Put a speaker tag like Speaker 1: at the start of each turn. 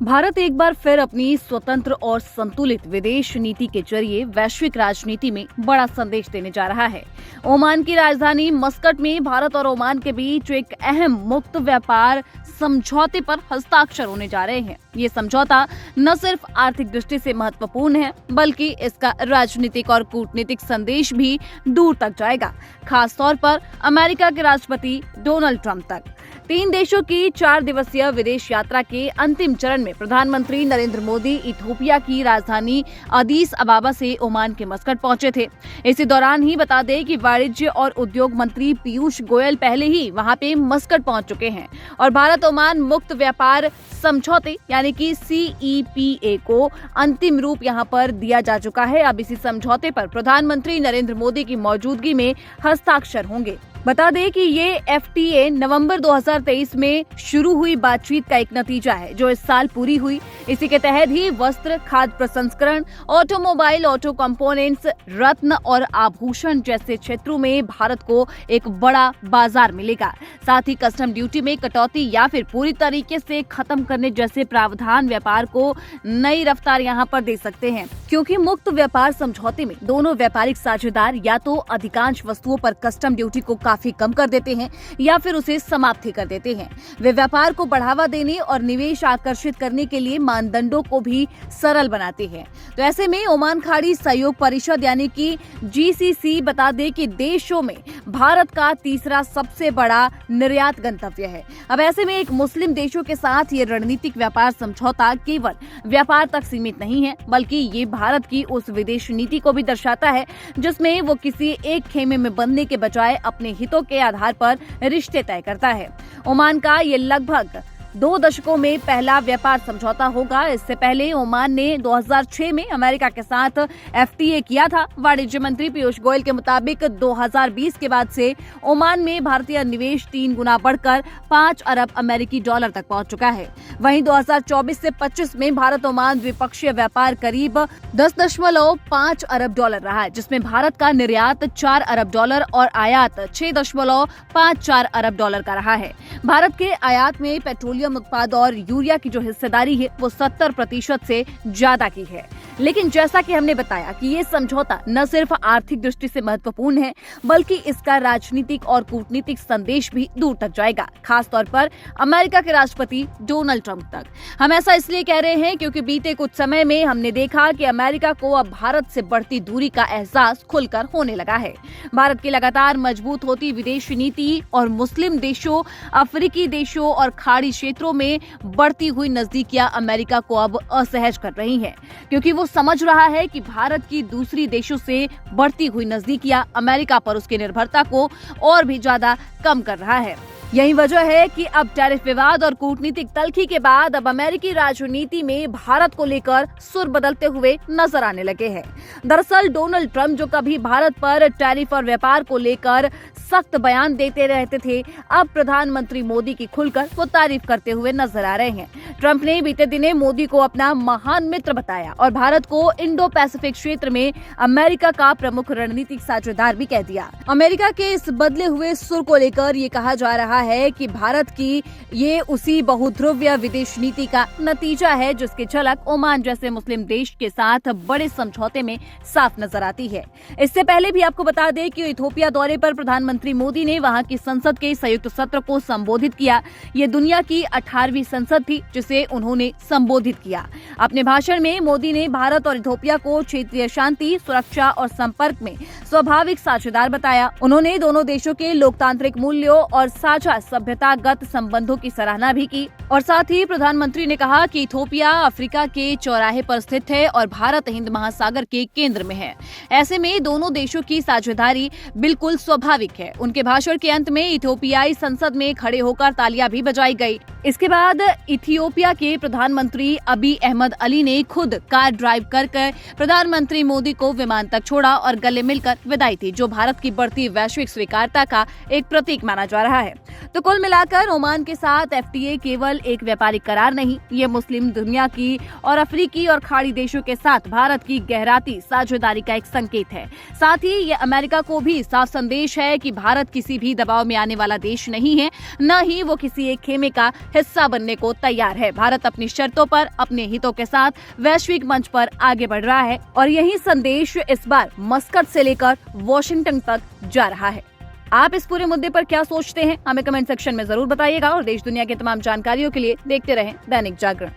Speaker 1: भारत एक बार फिर अपनी स्वतंत्र और संतुलित विदेश नीति के जरिए वैश्विक राजनीति में बड़ा संदेश देने जा रहा है। ओमान की राजधानी मस्कट में भारत और ओमान के बीच एक अहम मुक्त व्यापार समझौते पर हस्ताक्षर होने जा रहे हैं। ये समझौता न सिर्फ आर्थिक दृष्टि से महत्वपूर्ण है, बल्कि इसका राजनीतिक और कूटनीतिक संदेश भी दूर तक जाएगा, खास तौर पर अमेरिका के राष्ट्रपति डोनाल्ड ट्रंप तक। 3 देशों की 4 दिवसीय विदेश यात्रा के अंतिम चरण में प्रधानमंत्री नरेंद्र मोदी इथियोपिया की राजधानी अदीस अबाबा से ओमान के मस्कट पहुंचे थे। इसी दौरान ही बता दें कि वाणिज्य और उद्योग मंत्री पीयूष गोयल पहले ही वहां पे मस्कट पहुंच चुके हैं और भारत ओमान मुक्त व्यापार समझौते यानी कि CEPA को अंतिम रूप यहां पर दिया जा चुका है। अब इसी समझौते पर प्रधानमंत्री नरेंद्र मोदी की मौजूदगी में हस्ताक्षर होंगे। बता दें कि ये FTA नवंबर 2023 में शुरू हुई बातचीत का एक नतीजा है, जो इस साल पूरी हुई। इसी के तहत ही वस्त्र, खाद्य प्रसंस्करण, ऑटोमोबाइल, ऑटो कंपोनेंट्स, रत्न और आभूषण जैसे क्षेत्रों में भारत को एक बड़ा बाजार मिलेगा। साथ ही कस्टम ड्यूटी में कटौती या फिर पूरी तरीके से खत्म करने जैसे प्रावधान व्यापार को नई रफ्तार यहाँ पर दे सकते हैं, क्योंकि मुक्त व्यापार समझौते में दोनों व्यापारिक साझेदार या तो अधिकांश वस्तुओं पर कस्टम ड्यूटी को काफी कम कर देते हैं या फिर उसे समाप्त कर देते हैं। वे व्यापार को बढ़ावा देने और निवेश आकर्षित करने के लिए मानदंडों को भी सरल बनाते हैं। तो ऐसे में ओमान खाड़ी सहयोग परिषद यानी कि GCC बता दे कि देशों में भारत का तीसरा सबसे बड़ा निर्यात गंतव्य है। अब ऐसे में एक मुस्लिम देशों के साथ ये रणनीतिक व्यापार समझौता केवल व्यापार तक सीमित नहीं है, बल्कि ये भारत की उस विदेश नीति को भी दर्शाता है जिसमें वो किसी एक खेमे में बंधने के बजाय अपने हितों के आधार पर रिश्ते तय करता है। ओमान का ये लगभग 2 दशकों में पहला व्यापार समझौता होगा। इससे पहले ओमान ने 2006 में अमेरिका के साथ FTA किया था। वाणिज्य मंत्री पीयूष गोयल के मुताबिक 2020 के बाद से ओमान में भारतीय निवेश 3 गुना बढ़कर 5 अरब अमेरिकी डॉलर तक पहुंच चुका है। वहीं 2024 से 25 में भारत ओमान द्विपक्षीय व्यापार करीब 10.5 अरब डॉलर रहा है, जिसमें भारत का निर्यात 4 अरब डॉलर और आयात 6.54 अरब डॉलर का रहा है। भारत के आयात में पेट्रोलियम उत्पाद और यूरिया की जो हिस्सेदारी है वो 70% से ज्यादा की है। लेकिन जैसा कि हमने बताया कि ये समझौता न सिर्फ आर्थिक दृष्टि से महत्वपूर्ण है, बल्कि इसका राजनीतिक और कूटनीतिक संदेश भी दूर तक जाएगा, खास तौर पर अमेरिका के राष्ट्रपति डोनाल्ड ट्रंप तक। हम ऐसा इसलिए कह रहे हैं क्योंकि बीते कुछ समय में हमने देखा कि अमेरिका को अब भारत से बढ़ती दूरी का एहसास खुलकर होने लगा है। भारत की लगातार मजबूत होती विदेश नीति और मुस्लिम देशों, अफ्रीकी देशों और खाड़ी क्षेत्रों में बढ़ती हुई नजदीकियां अमेरिका को अब असहज कर रही हैं, क्योंकि वो समझ रहा है कि भारत की दूसरी देशों से बढ़ती हुई नजदीकियां अमेरिका पर उसकी निर्भरता को और भी ज्यादा कम कर रहा है। यही वजह है कि अब टैरिफ विवाद और कूटनीतिक तल्खी के बाद अब अमेरिकी राजनीति में भारत को लेकर सुर बदलते हुए नजर आने लगे हैं। दरअसल डोनाल्ड ट्रंप जो कभी भारत पर टैरिफ और व्यापार को लेकर सख्त बयान देते रहते थे, अब प्रधानमंत्री मोदी की खुलकर वो तारीफ करते हुए नजर आ रहे हैं। ट्रंप ने बीते दिने मोदी को अपना महान मित्र बताया और भारत को इंडो पैसिफिक क्षेत्र में अमेरिका का प्रमुख रणनीतिक साझेदार भी कह दिया। अमेरिका के इस बदले हुए सुर को लेकर ये कहा जा रहा है कि भारत की ये उसी बहुध्रुवीय विदेश नीति का नतीजा है, जिसकी झलक ओमान जैसे मुस्लिम देश के साथ बड़े समझौते में साफ नजर आती है। इससे पहले भी आपको बता दें कि इथियोपिया दौरे पर प्रधानमंत्री मोदी ने वहां की संसद के संयुक्त सत्र को संबोधित किया। ये दुनिया की 18वीं संसद थी जिसे उन्होंने संबोधित किया। अपने भाषण में मोदी ने भारत और इथियोपिया को क्षेत्रीय शांति, सुरक्षा और संपर्क में स्वाभाविक साझेदार बताया। उन्होंने दोनों देशों के लोकतांत्रिक मूल्यों और साझा सभ्यतागत संबंधों की सराहना भी की और साथ ही प्रधानमंत्री ने कहा कि इथियोपिया अफ्रीका के चौराहे पर स्थित है और भारत हिंद महासागर के केंद्र में है। ऐसे में दोनों देशों की साझेदारी बिल्कुल स्वाभाविक है। उनके भाषण के अंत में इथियोपियाई संसद में खड़े होकर तालियां भी बजाई गई। इसके बाद इथियोपिया के प्रधानमंत्री अबी अहमद अली ने खुद कार ड्राइव कर प्रधानमंत्री मोदी को विमान तक छोड़ा और गले मिलकर विदाई थी, जो भारत की बढ़ती वैश्विक स्वीकार्यता का एक प्रतीक माना जा रहा है। तो कुल मिलाकर ओमान के साथ FTA केवल केवल एक व्यापारिक करार नहीं, ये मुस्लिम दुनिया की और अफ्रीकी और खाड़ी देशों के साथ भारत की गहराती साझेदारी का एक संकेत है। साथ ही ये अमेरिका को भी साफ संदेश है कि भारत किसी भी दबाव में आने वाला देश नहीं है, न ही वो किसी एक खेमे का हिस्सा बनने को तैयार है। भारत अपनी शर्तों पर, अपने हितों के साथ वैश्विक मंच पर आगे बढ़ रहा है और यही संदेश इस बार मस्कट से लेकर वॉशिंगटन तक जा रहा है। आप इस पूरे मुद्दे पर क्या सोचते हैं, हमें कमेंट सेक्शन में जरूर बताइएगा और देश दुनिया की तमाम जानकारियों के लिए देखते रहें दैनिक जागरण।